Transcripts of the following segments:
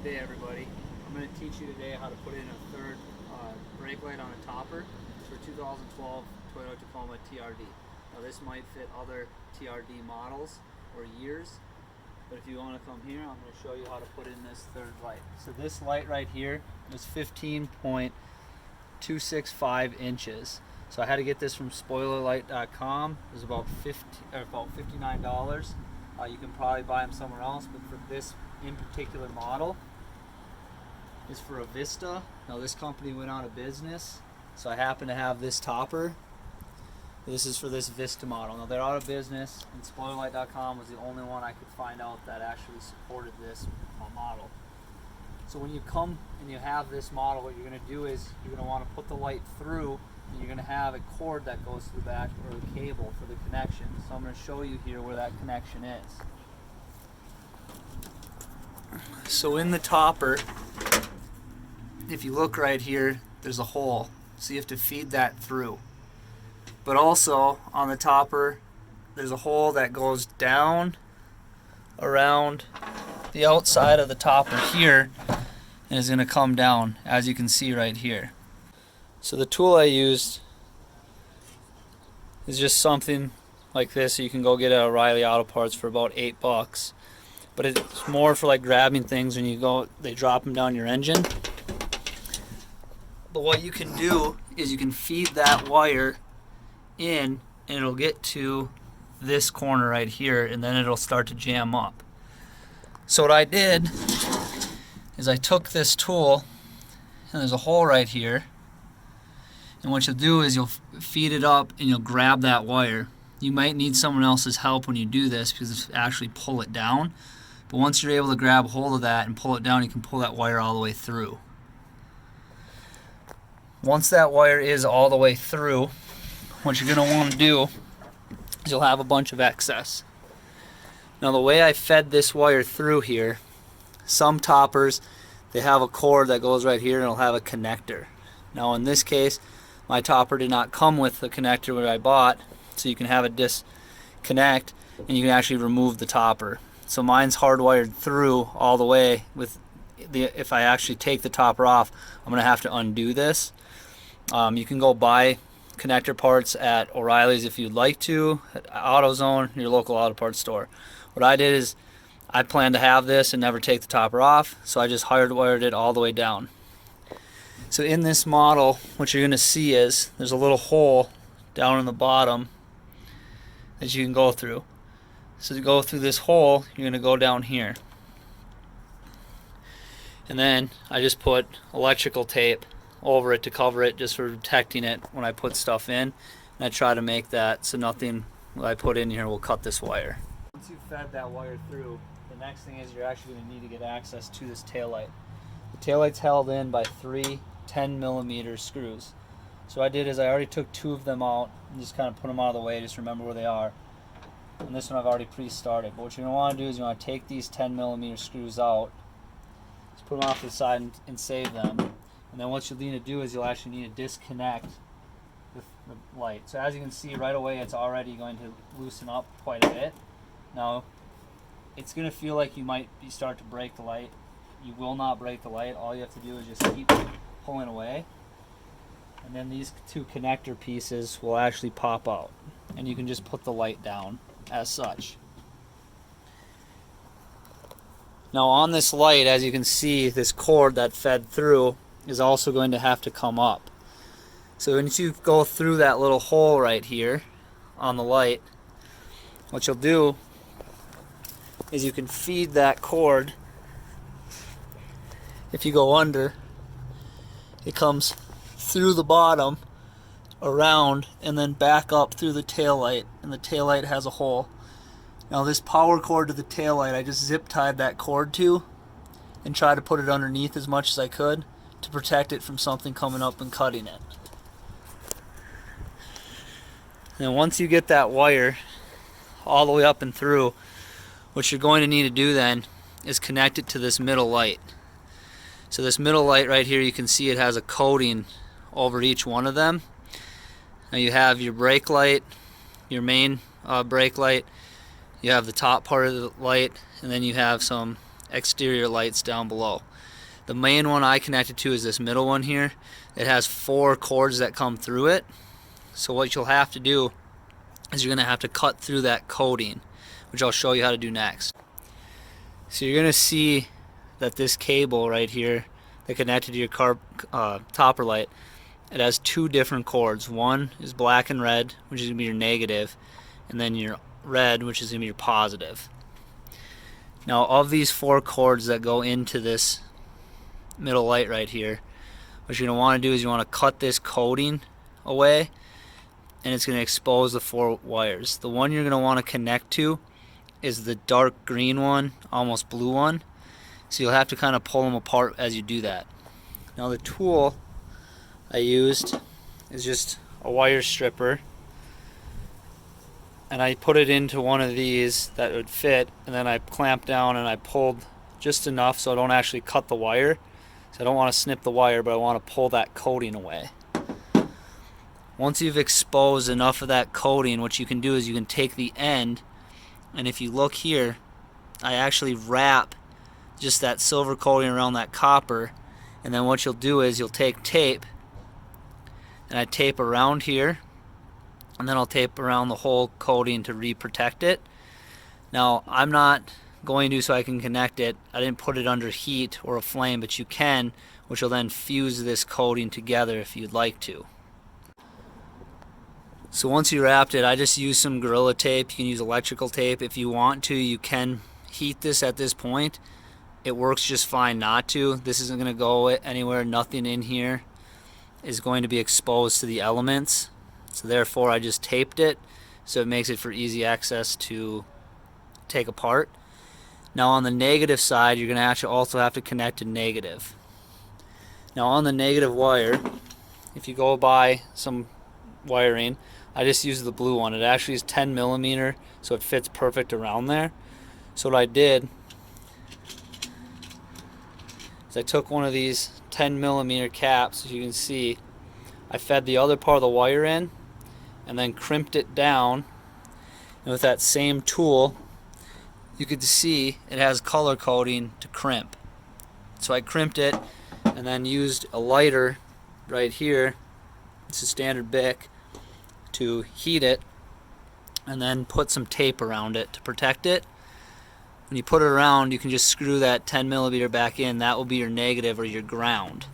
Good day, everybody. I'm going to teach you today how to put in a third brake light on a topper for 2012 Toyota Tacoma TRD. Now this might fit other TRD models or years, but if you want to come here, I'm going to show you how to put in this third light. So this light right here is 15.265 inches. So I had to get this from spoilerlight.com. It was about $59. You can probably buy them somewhere else, but for this in particular model is for a Vista. Now this company went out of business, so I happen to have this topper. This is for this Vista model. Now they're out of business, and spoilerlight.com was the only one I could find out that actually supported this model. So when you come and you have this model, what you're going to do is you're going to want to put the light through, and you're going to have a cord that goes to the back, or a cable for the connection. So I'm going to show you here where that connection is. So in the topper, if you look right here, there's a hole. So you have to feed that through. But also on the topper, there's a hole that goes down around the outside of the topper here and is going to come down, as you can see right here. So the tool I used is just something like this that you can go get at O'Reilly Auto Parts for about $8. But it's more for like grabbing things when you go, they drop them down your engine. But what you can do is you can feed that wire in, and it'll get to this corner right here, and then it'll start to jam up. So what I did is I took this tool, and there's a hole right here, and what you'll do is you'll feed it up and you'll grab that wire. You might need someone else's help when you do this because it's actually pull it down. But once you're able to grab hold of that and pull it down, you can pull that wire all the way through. Once that wire is all the way through, what you're going to want to do is you'll have a bunch of excess. Now the way I fed this wire through here, some toppers, they have a cord that goes right here and it'll have a connector. Now in this case, my topper did not come with the connector that I bought, so you can have it disconnect and you can actually remove the topper. So mine's hardwired through all the way. If I actually take the topper off, I'm going to have to undo this. You can go buy connector parts at O'Reilly's if you'd like to, at AutoZone, your local auto parts store. What I did is I planned to have this and never take the topper off, so I just hardwired it all the way down. So in this model, what you're going to see is there's a little hole down in the bottom that you can go through. So to go through this hole, you're going to go down here. And then I just put electrical tape over it to cover it, just for protecting it when I put stuff in. And I try to make that so nothing that I put in here will cut this wire. Once you've fed that wire through, the next thing is you're actually going to need to get access to this taillight. The taillight's held in by 3 10mm screws. So what I did is I already took 2 of them out and just kind of put them out of the way, just remember where they are. And this one I've already pre-started. But what you're going to want to do is you want to take these 10mm screws out, just put them off to the side and save them. And then what you'll need to do is you'll actually need to disconnect the light. So as you can see right away, it's already going to loosen up quite a bit. Now it's going to feel like you might start to break the light. You will not break the light. All you have to do is just keep pulling away, and then these 2 connector pieces will actually pop out, and you can just put the light down as such. Now on this light, as you can see, this cord that fed through is also going to have to come up. So once you go through that little hole right here on the light, what you'll do is you can feed that cord. If you go under, it comes through the bottom, around, and then back up through the taillight, and the taillight has a hole. Now this power cord to the taillight, I just zip tied that cord to and tried to put it underneath as much as I could to protect it from something coming up and cutting it. And once you get that wire all the way up and through, what you're going to need to do then is connect it to this middle light. So this middle light right here, you can see it has a coating over each one of them. Now you have your brake light, your main brake light, you have the top part of the light, and then you have some exterior lights down below. The main one I connected to is this middle one here. It has 4 cords that come through it. So what you'll have to do is you're going to have to cut through that coating, which I'll show you how to do next. So you're going to see that this cable right here that connected to your car topper light, it has 2 different cords. One is black and red, which is going to be your negative, and then your red, which is going to be your positive. Now, of these 4 cords that go into this middle light right here, what you're going to want to do is you want to cut this coating away, and it's going to expose the 4 wires. The one you're going to want to connect to is the dark green one, almost blue one. So you'll have to kind of pull them apart as you do that. Now the tool I used is just a wire stripper, and I put it into one of these that would fit, and then I clamped down and I pulled just enough so I don't actually cut the wire. So I don't want to snip the wire, but I want to pull that coating away. Once you've exposed enough of that coating, what you can do is you can take the end, and if you look here, I actually wrap just that silver coating around that copper, and then what you'll do is you'll take tape, and I tape around here, and then I'll tape around the whole coating to re-protect it. Now I'm not going to, so I can connect it, I didn't put it under heat or a flame, but you can, which will then fuse this coating together if you'd like to. So once you wrapped it, I just used some Gorilla Tape. You can use electrical tape if you want to. You can heat this at this point. It works just fine not to. This isn't going to go anywhere. Nothing in here is going to be exposed to the elements. So therefore I just taped it so it makes it for easy access to take apart. Now on the negative side, you're going to actually also have to connect to negative. Now on the negative wire, if you go buy some wiring, I just use the blue one. It actually is 10 millimeter, so it fits perfect around there. So what I did is I took one of these 10 millimeter caps, as you can see, I fed the other part of the wire in and then crimped it down, and with that same tool you could see it has color coding to crimp. So I crimped it and then used a lighter right here, it's a standard Bic, to heat it, and then put some tape around it to protect it. When you put it around, you can just screw that 10 millimeter back in. That will be your negative or your ground.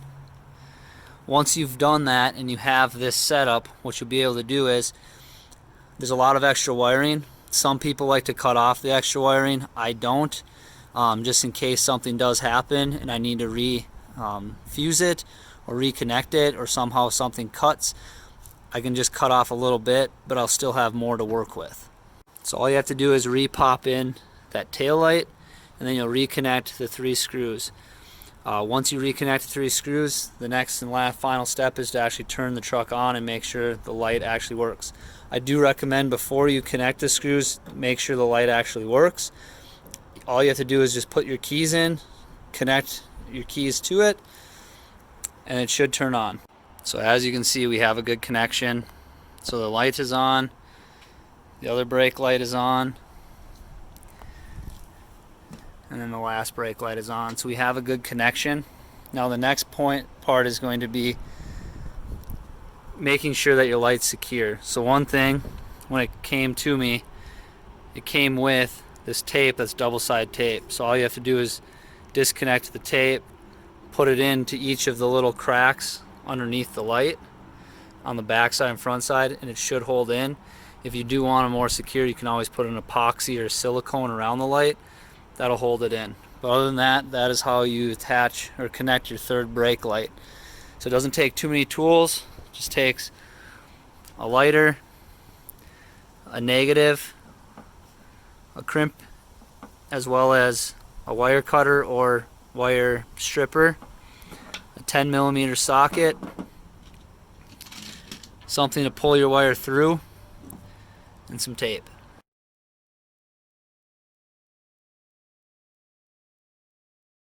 Once you've done that and you have this setup, what you'll be able to do is, there's a lot of extra wiring. Some people like to cut off the extra wiring. I don't, just in case something does happen and I need to fuse it or reconnect it, or somehow something cuts, I can just cut off a little bit, but I'll still have more to work with. So all you have to do is re-pop in that tail light, and then you'll reconnect the 3 screws. Once you reconnect the 3 screws, the next and last final step is to actually turn the truck on and make sure the light actually works. I do recommend before you connect the screws, make sure the light actually works. All you have to do is just put your keys in, connect your keys to it, and it should turn on. So as you can see, we have a good connection. So the light is on, the other brake light is on, and then the last brake light is on. So we have a good connection. Now the next part is going to be making sure that your light's secure. So one thing, when it came to me, it came with this tape that's double-sided tape. So all you have to do is disconnect the tape, put it into each of the little cracks underneath the light on the back side and front side, and it should hold in. If you do want it more secure, you can always put an epoxy or silicone around the light. That'll hold it in. But other than that, that is how you attach or connect your third brake light. So it doesn't take too many tools. It just takes a lighter, a negative, a crimp, as well as a wire cutter or wire stripper, a 10 millimeter socket, something to pull your wire through, and some tape.